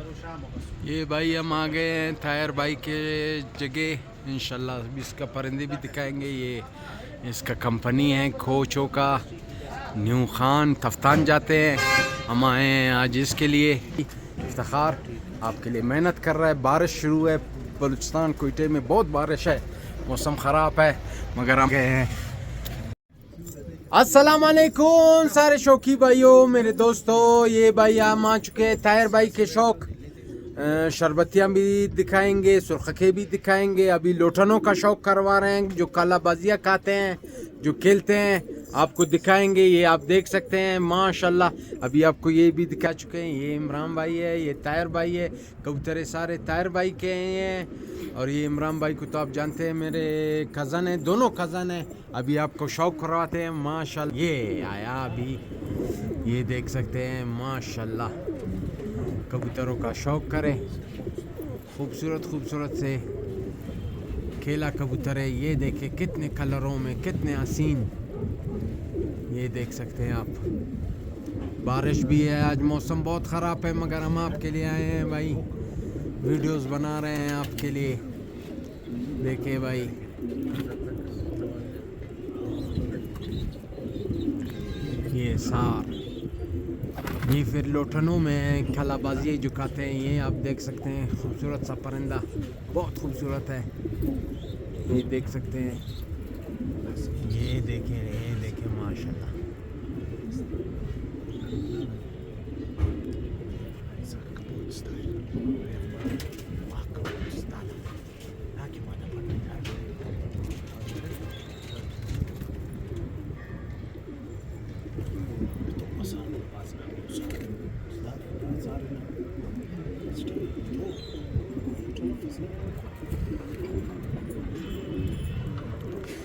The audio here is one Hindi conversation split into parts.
ये भाई हम आ गए हैं तायर भाई के जगह इंशाल्लाह। अभी इसका परिंदे भी दिखाएंगे। ये इसका कंपनी है कोचों का। न्यू खान तफ्तान जाते हैं। हम आए हैं आज इसके लिए। इफ्तिखार आपके लिए मेहनत कर रहा है। बारिश शुरू है बलूचिस्तान कोयटे में, बहुत बारिश है, मौसम ख़राब है, मगर हम गए हैं। अस्सलाम वालेकुम सारे शौकी भाइयों, मेरे दोस्तों। ये भाई हम आ चुके हैं तायर भाई के शौक। शरबतियाँ भी दिखाएंगे, सुरखे भी दिखाएंगे। अभी लोटनों का शौक करवा रहे हैं, जो काला बाजिया खाते हैं, जो खेलते हैं, आपको दिखाएंगे। ये आप देख सकते हैं माशाल्लाह। अभी आपको ये भी दिखा चुके हैं। ये इमरान भाई है, ये तायर भाई है। कबूतर सारे तायर भाई के हैं। और ये इमरान भाई को तो आप जानते हैं, मेरे कज़न हैं, दोनों कज़न हैं। अभी आपको शौक करवाते हैं माशाल्लाह। ये आया अभी, ये देख सकते हैं माशाल्लाह। कबूतरों का शौक करें। खूबसूरत खूबसूरत से खेला कबूतर है। ये देखें कितने कलरों में, कितने हसीन। ये देख सकते हैं आप। बारिश भी है, आज मौसम बहुत ख़राब है, मगर हम आपके लिए आए हैं भाई। वीडियोस बना रहे हैं आपके लिए। देखिए भाई, ये सार, ये फिर लोटनों में खलाबाजी झुकाते हैं। ये आप देख सकते हैं, खूबसूरत सा परिंदा, बहुत खूबसूरत है। ये देख सकते हैं, ये देखें माशाल्लाह।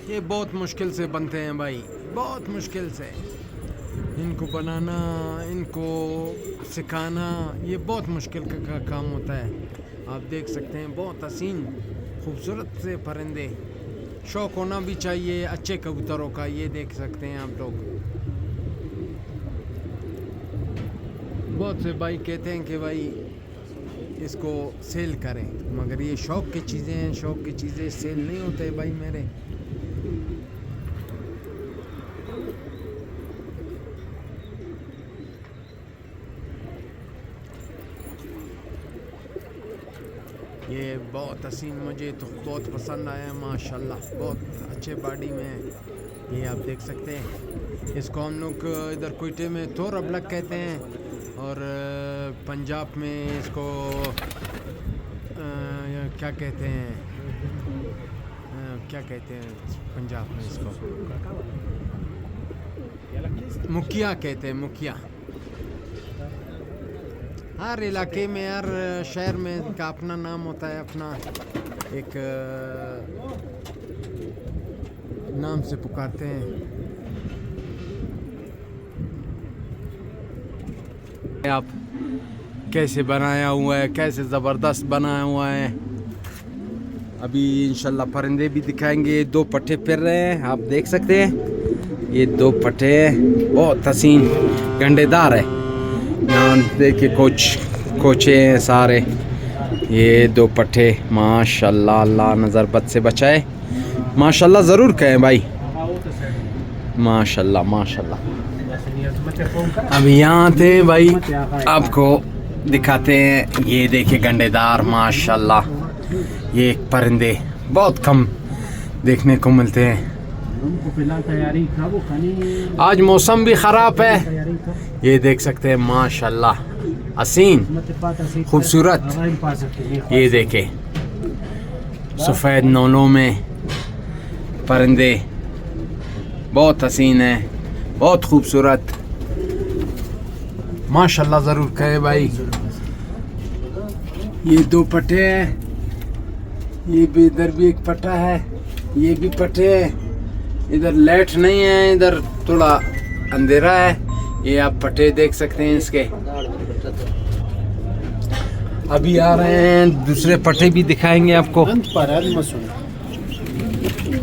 ये बहुत मुश्किल से बनते हैं भाई, बहुत मुश्किल से। इनको बनाना, इनको सिखाना, ये बहुत मुश्किल का काम होता है। आप देख सकते हैं, बहुत हसीन खूबसूरत से परिंदे। शौक होना भी चाहिए अच्छे कबूतरों का। ये देख सकते हैं आप लोग। बहुत से भाई कहते हैं कि भाई इसको सेल करें, मगर ये शौक की चीज़ें हैं। शौक की चीज़ें सेल नहीं होते भाई मेरे। ये बहुत हसीन, मुझे तो बहुत पसंद आया माशाल्लाह। बहुत अच्छे बॉडी में है। ये आप देख सकते हैं। इसको हम लोग इधर कोयटे में तो रबलक कहते हैं, और पंजाब में इसको क्या कहते हैं, क्या कहते हैं पंजाब में इसको? मुखिया कहते हैं, मुखिया। हर इलाके में, हर शहर में का अपना नाम होता है, अपना एक नाम से पुकारते हैं। आप कैसे बनाया हुआ है, कैसे ज़बरदस्त बनाया हुआ है। अभी इंशाल्लाह परिंदे भी दिखाएंगे। दो पट्टे फिर रहे हैं, आप देख सकते हैं। ये दो पट्टे बहुत हसीन गंडेदार है। यहाँ देखिए कोचे हैं सारे। ये दो पट्टे माशाल्लाह, अल्लाह नज़र बद से बचाए। माशाल्लाह ज़रूर कहें भाई, माशाल्लाह माशाल्लाह। अब यहाँ थे भाई, आपको दिखाते हैं। ये देखिए गंडेदार माशाल्लाह। ये परिंदे बहुत कम देखने को मिलते हैं। आज मौसम भी ख़राब है। ये देख सकते हैं माशाल्लाह, हसीन खूबसूरत। ये देखे सफ़ेद नौलों में परिंदे बहुत हसीन है, बहुत खूबसूरत माशाल्लाह। ज़रूर कहे भाई। ये दो पट्टे हैं। ये भी, इधर भी एक पट्टा है, ये भी पट्टे है। इधर लाइट नहीं है, इधर थोड़ा अंधेरा है। ये आप पट्टे देख सकते हैं इसके। अभी आ रहे हैं, दूसरे पट्टे भी दिखाएंगे आपको।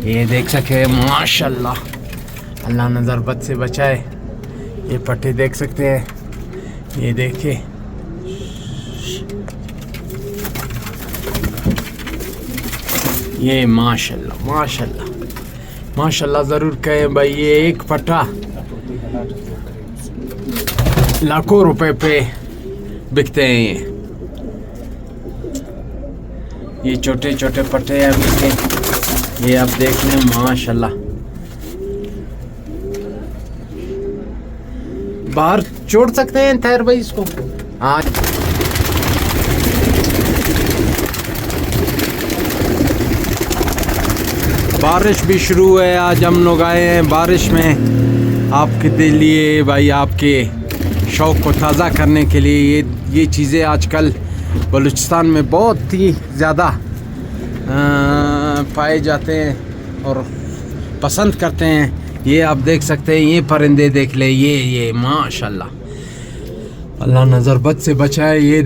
ये देख सके माशाल्लाह, अल्लाह नज़र बद से बचाए। ये पट्टे देख सकते हैं। ये देखिए ये माशाल्लाह माशाल्लाह माशाल्लाह ज़रूर कहें भाई, ये एक पट्टा लाखों रुपए पे बिकते हैं। ये छोटे छोटे पट्टे हैं अभी के, ये आप देख लें माशाल्लाह। बाहर छोड़ सकते हैं ताहिर भाई इसको। हाँ बारिश भी शुरू है, आज हम लोग आए हैं बारिश में आपके लिए भाई, आपके शौक़ को ताज़ा करने के लिए। ये चीज़ें आजकल बलूचिस्तान में बहुत ही ज़्यादा पाए जाते हैं और पसंद करते हैं। ये आप देख सकते हैं, ये परिंदे देख ले, ये माशाल्लाह, अल्लाह नज़र बद से बचाए। ये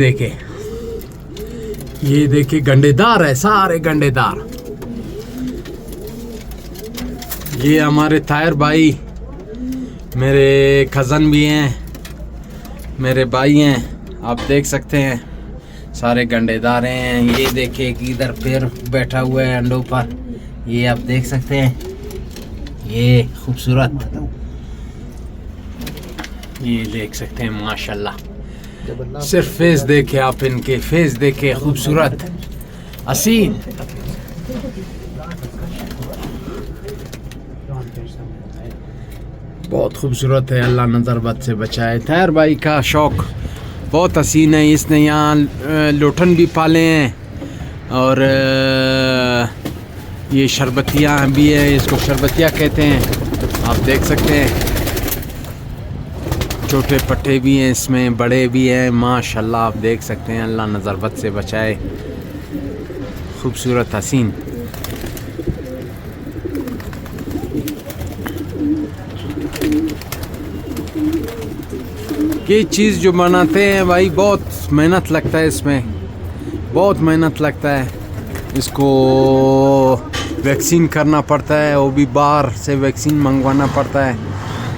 देखे गंडेदार है, सारे गंडेदार। ये हमारे ताहिर भाई मेरे कज़न भी हैं, मेरे भाई हैं, आप देख सकते हैं सारे गंडेदार हैं। ये देखिए कि इधर पैर बैठा हुआ है अंडों पर, ये आप देख सकते हैं, ये खूबसूरत, ये देख सकते हैं माशाल्लाह। सिर्फ फेस देखे आप, इनके फेस देखे, खूबसूरत हसीन। बहुत खूबसूरत है, अल्लाह नज़र बद से बचाए। ताहिर भाई का शौक़ बहुत हसीन है। इसने यहाँ लोटन भी पाले हैं और ये शरबतियाँ भी है, इसको शरबतिया कहते हैं, आप देख सकते हैं। छोटे पट्टे भी हैं इसमें, बड़े भी हैं माशाल्लाह, आप देख सकते हैं। अल्लाह नज़र बद से बचाए, खूबसूरत हसीन। ये चीज़ जो बनाते हैं भाई, बहुत मेहनत लगता है इसमें, बहुत मेहनत लगता है। इसको वैक्सीन करना पड़ता है, वो भी बाहर से वैक्सीन मंगवाना पड़ता है।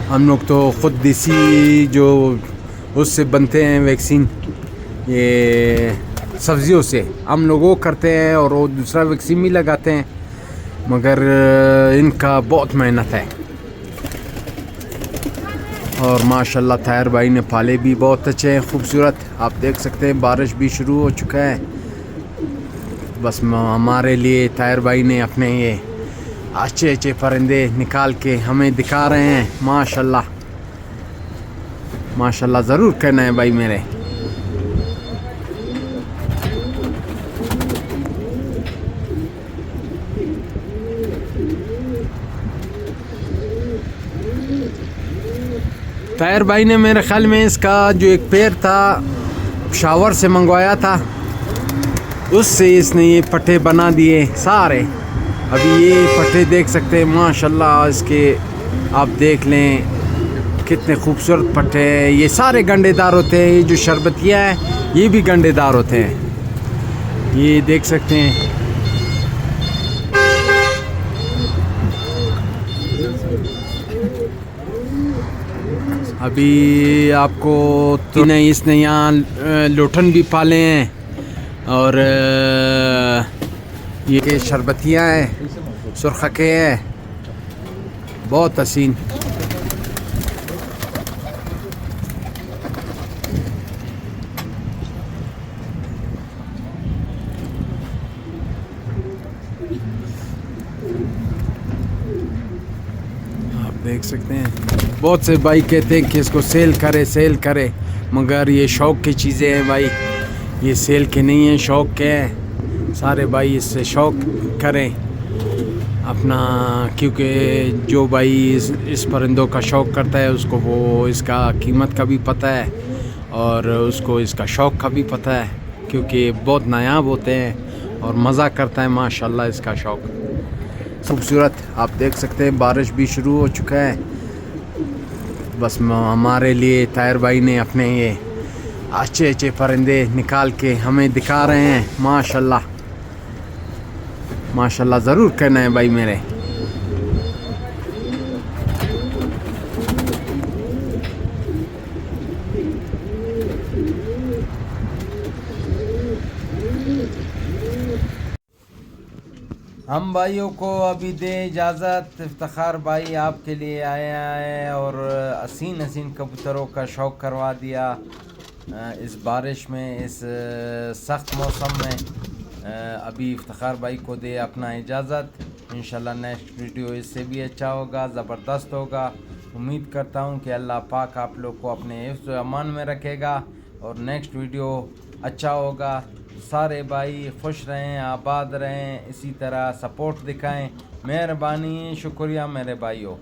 हम लोग तो ख़ुद देसी जो उससे बनते हैं वैक्सीन, ये सब्ज़ियों से हम लोग वो करते हैं और वो दूसरा वैक्सीन भी लगाते हैं, मगर इनका बहुत मेहनत है। और माशाल्लाह ताहिर भाई ने पाले भी बहुत अच्छे हैं, खूबसूरत, आप देख सकते हैं। बारिश भी शुरू हो चुका है, बस हमारे लिए ताहिर भाई ने अपने ये अच्छे अच्छे परिंदे निकाल के हमें दिखा रहे हैं माशाल्लाह माशाल्लाह। ज़रूर कहना है भाई मेरे। ताहिर भाई ने मेरे ख्याल में इसका जो एक पैर था शावर से मंगवाया था, उससे इसने ये पट्टे बना दिए सारे। अभी ये पट्टे देख सकते हैं माशाल्लाह, इसके आप देख लें कितने खूबसूरत पट्टे हैं। ये सारे गंडेदार होते हैं, ये जो शरबतियाँ हैं ये भी गंडेदार होते हैं, ये देख सकते हैं। अभी आपको तो नहीं, इसने यहाँ लोटन भी पाले हैं और ये शरबतियाँ हैं, सुरखके हैं, बहुत हसीन। आप देख सकते हैं, बहुत से भाई कहते हैं कि इसको सेल करे, मगर ये शौक़ की चीज़ें हैं भाई, ये सेल के नहीं हैं, शौक़ के हैं। सारे भाई इससे शौक़ करें अपना, क्योंकि जो भाई इस परिंदों का शौक़ करता है उसको वो इसका कीमत का भी पता है और उसको इसका शौक़ का भी पता है, क्योंकि बहुत नायाब होते हैं और मज़ा करता है माशाल्लाह इसका शौक़। खूबसूरत आप देख सकते हैं, बारिश भी शुरू हो चुका है, बस हमारे लिए ताहिर भाई ने अपने ये अच्छे अच्छे परिंदे निकाल के हमें दिखा रहे हैं माशाल्लाह माशाल्लाह। ज़रूर कहना है भाई मेरे। हम भाइयों को अभी दे इजाज़त। इफ्तिखार भाई आपके लिए आया है और हसीन हसीन कबूतरों का शौक़ करवा दिया इस बारिश में, इस सख्त मौसम में। अभी इफ्तिखार भाई को दे अपना इजाज़त। इंशाल्लाह नेक्स्ट वीडियो इससे भी अच्छा होगा, ज़बरदस्त होगा। उम्मीद करता हूँ कि अल्लाह पाक आप लोग को अपने हिफ्ज़ व अमान में रखेगा और नेक्स्ट वीडियो अच्छा होगा। सारे भाई खुश रहें, आबाद रहें, इसी तरह सपोर्ट दिखाएं। मेहरबानी, शुक्रिया मेरे भाइयों।